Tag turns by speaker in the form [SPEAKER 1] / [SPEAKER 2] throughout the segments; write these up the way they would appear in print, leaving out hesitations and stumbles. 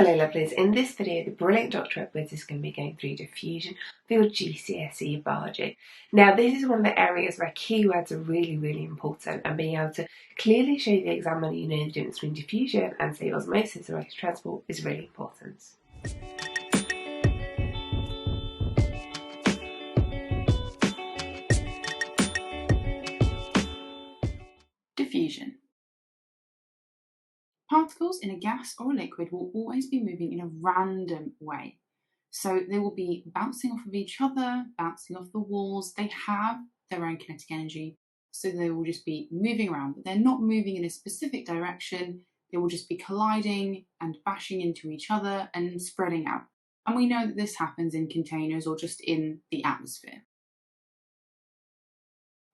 [SPEAKER 1] Hello lovelies, in this video the brilliant Dr. Edwards is going to be going through diffusion for your GCSE biology. Now this is one of the areas where keywords are really important, and being able to clearly show the examiner you know the difference between diffusion and say osmosis or electric transport is really important.
[SPEAKER 2] Diffusion. Particles in a gas or a liquid will always be moving in a random way. So they will be bouncing off of each other, bouncing off the walls. They have their own kinetic energy, so they will just be moving around. But they're not moving in a specific direction. They will just be colliding and bashing into each other and spreading out. And we know that this happens in containers or just in the atmosphere.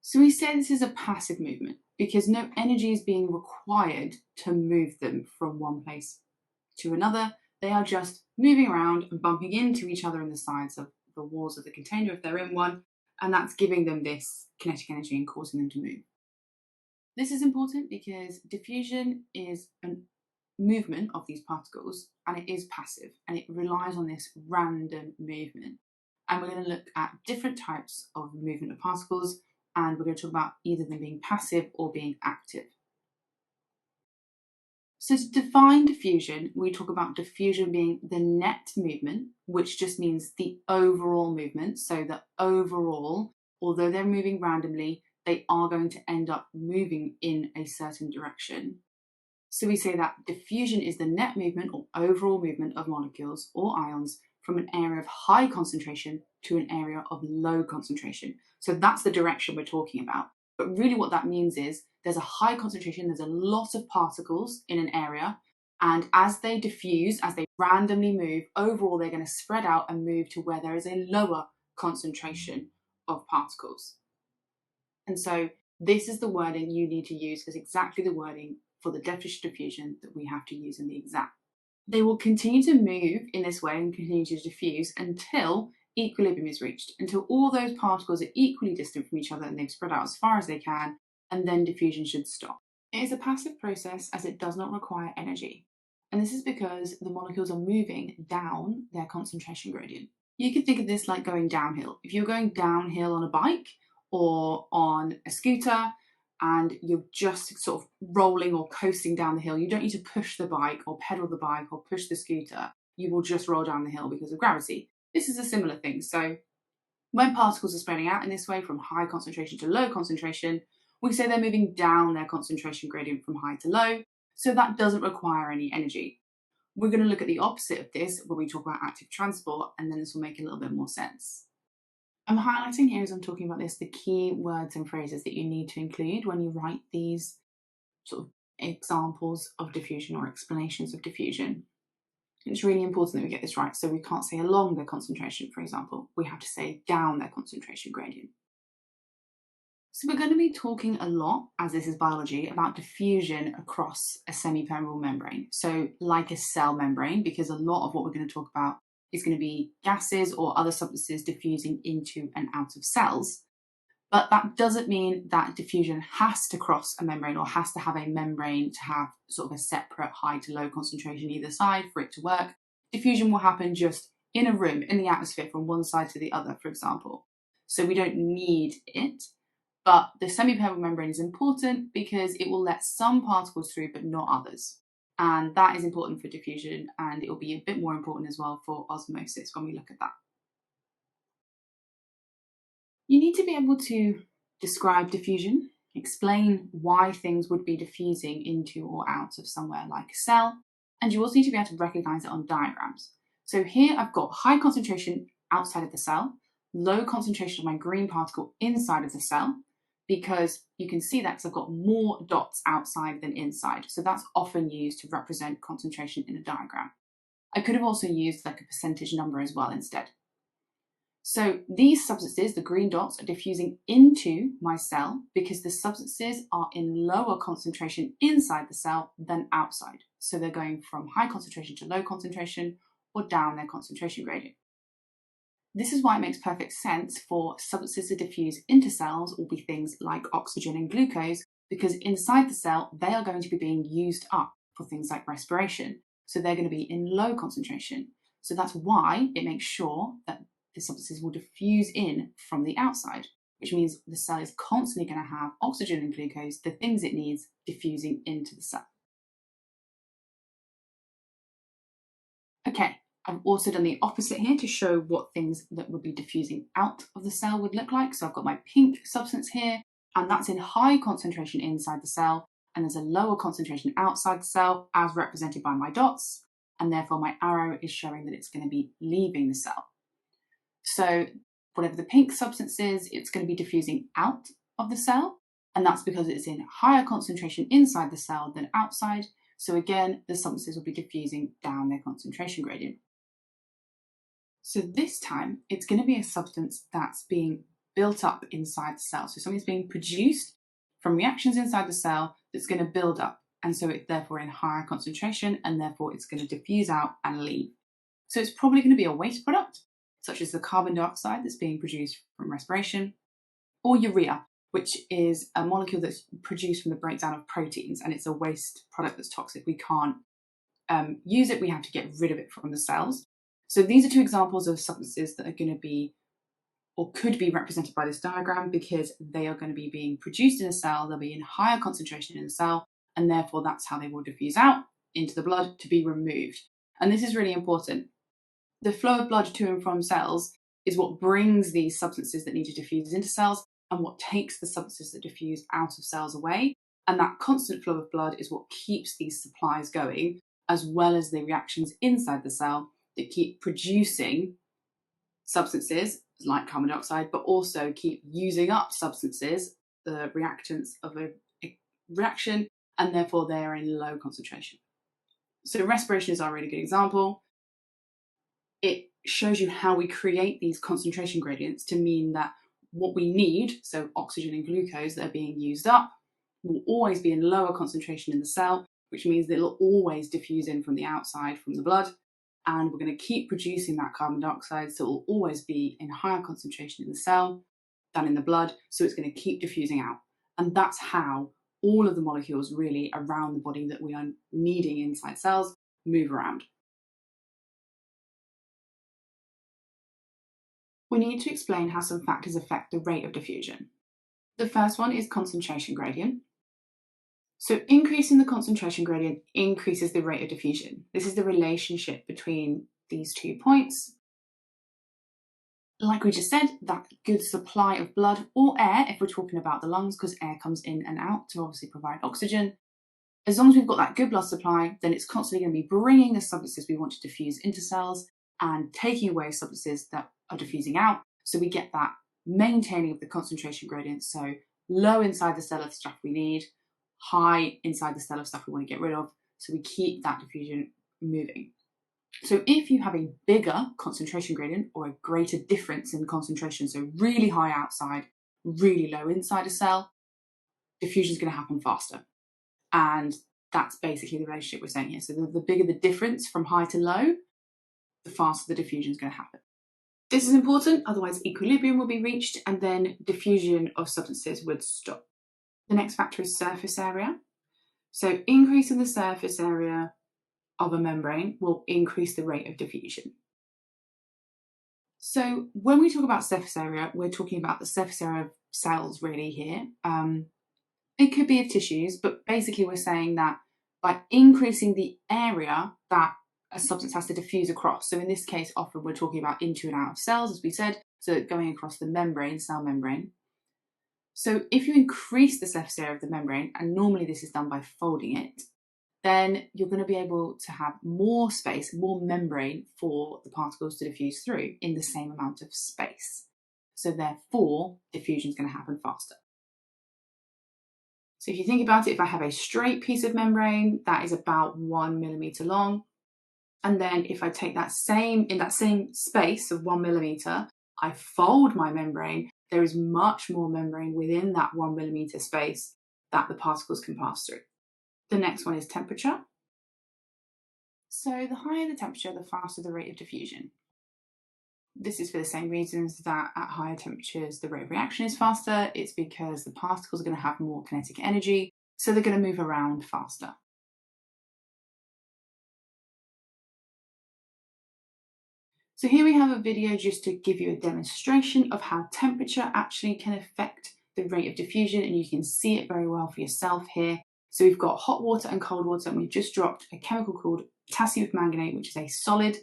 [SPEAKER 2] So we say this is a passive movement because no energy is being required to move them from one place to another. They are just moving around and bumping into each other in the sides of the walls of the container if they're in one, and that's giving them this kinetic energy and causing them to move. This is important because diffusion is a movement of these particles, and it is passive, and it relies on this random movement. And we're going to look at different types of movement of particles, and we're going to talk about either them being passive or being active. So to define diffusion, we talk about diffusion being the net movement, which just means the overall movement. So that overall, although they're moving randomly, they are going to end up moving in a certain direction. So we say that diffusion is the net movement or overall movement of molecules or ions from an area of high concentration to an area of low concentration. So that's the direction we're talking about. But really what that means is there's a high concentration, there's a lot of particles in an area, and as they diffuse, as they randomly move, overall they're going to spread out and move to where there is a lower concentration of particles. And so this is the wording you need to use as exactly the wording for the definition of diffusion that we have to use in the exam. They will continue to move in this way and continue to diffuse until equilibrium is reached, until all those particles are equally distant from each other and they've spread out as far as they can, and then diffusion should stop. It is a passive process as it does not require energy, and this is because the molecules are moving down their concentration gradient. You could think of this like going downhill. If you're going downhill on a bike or on a scooter, and you're just sort of rolling or coasting down the hill, you don't need to push the bike or pedal the bike or push the scooter. You will just roll down the hill because of gravity. This is a similar thing. So when particles are spreading out in this way from high concentration to low concentration, we say they're moving down their concentration gradient from high to low. So that doesn't require any energy. We're going to look at the opposite of this when we talk about active transport, and then this will make a little bit more sense. I'm highlighting here as I'm talking about this the key words and phrases that you need to include when you write these sort of examples of diffusion or explanations of diffusion. It's really important that we get this right, so we can't say along their concentration, for example. We have to say down their concentration gradient. So we're going to be talking a lot, as this is biology, about diffusion across a semi-permeable membrane. So like a cell membrane, because a lot of what we're going to talk about is going to be gases or other substances diffusing into and out of cells. But that doesn't mean that diffusion has to cross a membrane or has to have a membrane to have sort of a separate high to low concentration either side for it to work. Diffusion will happen just in a room, in the atmosphere, from one side to the other, for example. So we don't need it. But the semi-permeable membrane is important because it will let some particles through but not others. And that is important for diffusion, and it will be a bit more important as well for osmosis when we look at that. You need to be able to describe diffusion, explain why things would be diffusing into or out of somewhere like a cell, and you also need to be able to recognise it on diagrams. So here I've got high concentration outside of the cell, low concentration of my green particle inside of the cell, because you can see that because I've got more dots outside than inside. So that's often used to represent concentration in a diagram. I could have also used like a percentage number as well instead. So these substances, the green dots, are diffusing into my cell because the substances are in lower concentration inside the cell than outside. So they're going from high concentration to low concentration or down their concentration gradient. This is why it makes perfect sense for substances to diffuse into cells will be things like oxygen and glucose, because inside the cell, they are going to be being used up for things like respiration. so they're going to be in low concentration. So that's why it makes sure that the substances will diffuse in from the outside, which means the cell is constantly going to have oxygen and glucose, the things it needs, diffusing into the cell. Okay, I've also done the opposite here to show what things that would be diffusing out of the cell would look like. So I've got my pink substance here, and that's in high concentration inside the cell, and there's a lower concentration outside the cell as represented by my dots, and therefore my arrow is showing that it's going to be leaving the cell. So whatever the pink substance is, it's going to be diffusing out of the cell, and that's because it's in higher concentration inside the cell than outside. So again, the substances will be diffusing down their concentration gradient. So this time, it's going to be a substance that's being built up inside the cell. So something's being produced from reactions inside the cell that's going to build up. And so it's therefore in higher concentration, and therefore it's going to diffuse out and leave. So it's probably going to be a waste product, such as the carbon dioxide that's being produced from respiration, or urea, which is a molecule that's produced from the breakdown of proteins, and it's a waste product that's toxic. We can't use it, we have to get rid of it from the cells. So these are two examples of substances that are going to be or could be represented by this diagram, because they are going to be being produced in a cell, they'll be in higher concentration in the cell, and therefore that's how they will diffuse out into the blood to be removed. And this is really important. The flow of blood to and from cells is what brings these substances that need to diffuse into cells, and what takes the substances that diffuse out of cells away. And that constant flow of blood is what keeps these supplies going, as well as the reactions inside the cell that keep producing substances like carbon dioxide, but also keep using up substances, the reactants of a reaction, and therefore they are in low concentration. So respiration is our really good example. It shows you how we create these concentration gradients to mean that what we need, so oxygen and glucose that are being used up, will always be in lower concentration in the cell, which means that it'll always diffuse in from the outside, from the blood, and we're going to keep producing that carbon dioxide, so it will always be in higher concentration in the cell than in the blood, so it's going to keep diffusing out. And that's how all of the molecules really around the body that we are needing inside cells move around. We need to explain how some factors affect the rate of diffusion. The first one is concentration gradient. So increasing the concentration gradient increases the rate of diffusion. This is the relationship between these 2 points. Like we just said, that good supply of blood or air, if we're talking about the lungs, because air comes in and out to obviously provide oxygen. As long as we've got that good blood supply, then it's constantly going to be bringing the substances we want to diffuse into cells and taking away substances that are diffusing out. So we get that maintaining of the concentration gradient. So low inside the cell of stuff we need, high inside the cell of stuff we want to get rid of. So we keep that diffusion moving. So if you have a bigger concentration gradient or a greater difference in concentration, so really high outside, really low inside a cell, diffusion is going to happen faster. And that's basically the relationship we're saying here. So the bigger the difference from high to low, the faster the diffusion is going to happen. This is important, otherwise equilibrium will be reached and then diffusion of substances would stop. The next factor is surface area. So increasing the surface area of a membrane will increase the rate of diffusion. So when we talk about surface area, we're talking about the surface area of cells really here. It could be of tissues, but basically we're saying that by increasing the area that a substance has to diffuse across. So in this case, often we're talking about into and out of cells, as we said, so going across the membrane, cell membrane. So if you increase the surface area of the membrane, and normally this is done by folding it, then you're going to be able to have more space, more membrane for the particles to diffuse through in the same amount of space. So therefore, diffusion is going to happen faster. So if you think about it, if I have a straight piece of membrane, that is about 1 millimeter long. And then if I take that same space of 1 millimeter, I fold my membrane, there is much more membrane within that 1 millimeter space that the particles can pass through. The next one is temperature. So the higher the temperature, the faster the rate of diffusion. This is for the same reasons that at higher temperatures the rate of reaction is faster. It's because the particles are going to have more kinetic energy, so they're going to move around faster. So here we have a video just to give you a demonstration of how temperature actually can affect the rate of diffusion, and you can see it very well for yourself here. So we've got hot water and cold water, and we've just dropped a chemical called potassium permanganate, which is a solid,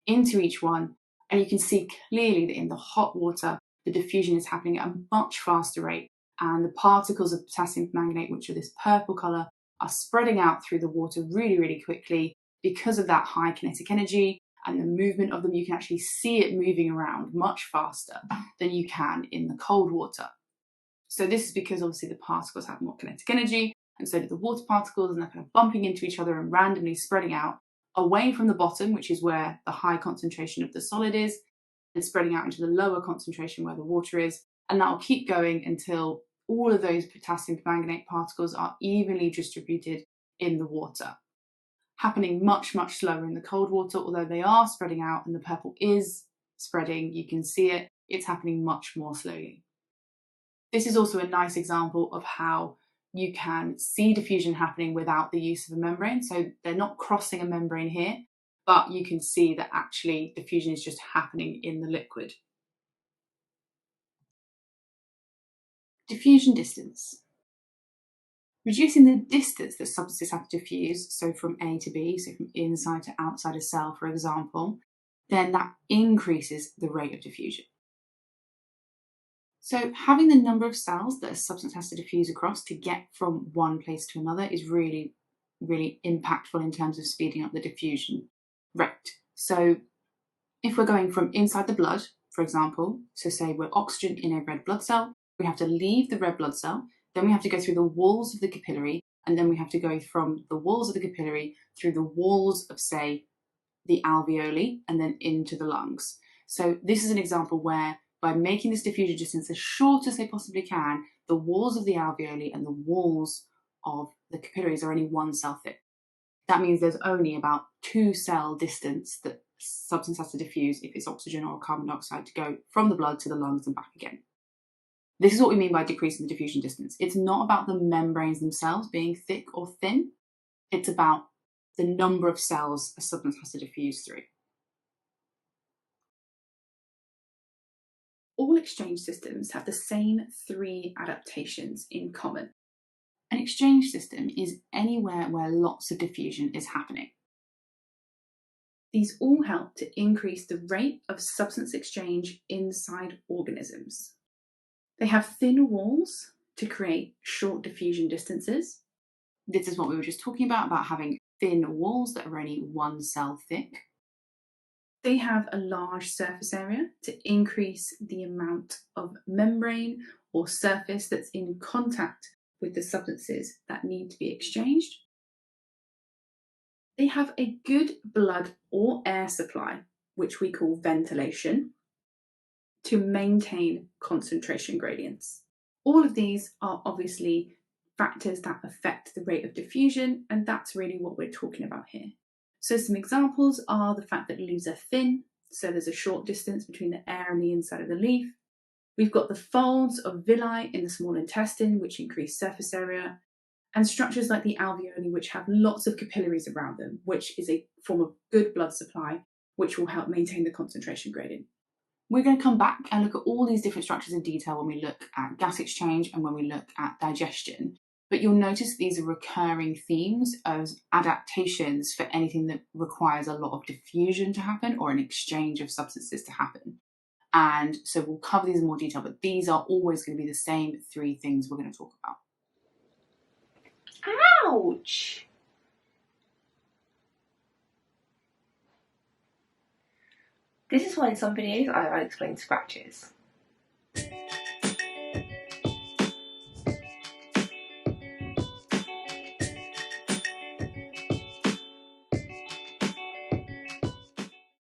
[SPEAKER 2] into each one. And you can see clearly that in the hot water, the diffusion is happening at a much faster rate. And the particles of potassium permanganate, which are this purple colour, are spreading out through the water really, really quickly because of that high kinetic energy and the movement of them. You can actually see it moving around much faster than you can in the cold water. So this is because obviously the particles have more kinetic energy, and so do the water particles, and they're kind of bumping into each other and randomly spreading out away from the bottom, which is where the high concentration of the solid is, and spreading out into the lower concentration where the water is. And that will keep going until all of those potassium permanganate particles are evenly distributed in the water. Happening much, much slower in the cold water, although they are spreading out and the purple is spreading, you can see it, it's happening much more slowly. This is also a nice example of how you can see diffusion happening without the use of a membrane. So they're not crossing a membrane here, but you can see that actually diffusion is just happening in the liquid. Diffusion distance. Reducing the distance that substances have to diffuse, so from A to B, so from inside to outside a cell, for example, then that increases the rate of diffusion. So having the number of cells that a substance has to diffuse across to get from one place to another is really, really impactful in terms of speeding up the diffusion rate. So if we're going from inside the blood, for example, so say we're oxygen in a red blood cell, we have to leave the red blood cell, then we have to go through the walls of the capillary, and then we have to go from the walls of the capillary through the walls of, say, the alveoli, and then into the lungs. So this is an example where by making this diffusion distance as short as they possibly can, the walls of the alveoli and the walls of the capillaries are only 1 cell thick. That means there's only about 2 cell distance that substance has to diffuse if it's oxygen or carbon dioxide to go from the blood to the lungs and back again. This is what we mean by decreasing the diffusion distance. It's not about the membranes themselves being thick or thin. It's about the number of cells a substance has to diffuse through. All exchange systems have the same 3 adaptations in common. An exchange system is anywhere where lots of diffusion is happening. These all help to increase the rate of substance exchange inside organisms. They have thin walls to create short diffusion distances. This is what we were just talking about having thin walls that are only 1 cell thick. They have a large surface area to increase the amount of membrane or surface that's in contact with the substances that need to be exchanged. They have a good blood or air supply, which we call ventilation, to maintain concentration gradients. All of these are obviously factors that affect the rate of diffusion, and that's really what we're talking about here. So some examples are the fact that leaves are thin, so there's a short distance between the air and the inside of the leaf. We've got the folds of villi in the small intestine, which increase surface area, and structures like the alveoli, which have lots of capillaries around them, which is a form of good blood supply, which will help maintain the concentration gradient. We're going to come back and look at all these different structures in detail when we look at gas exchange and when we look at digestion. But you'll notice these are recurring themes as adaptations for anything that requires a lot of diffusion to happen or an exchange of substances to happen. And so we'll cover these in more detail, but these are always going to be the same 3 things we're going to talk about.
[SPEAKER 1] Ouch! This is why in some videos I explain scratches.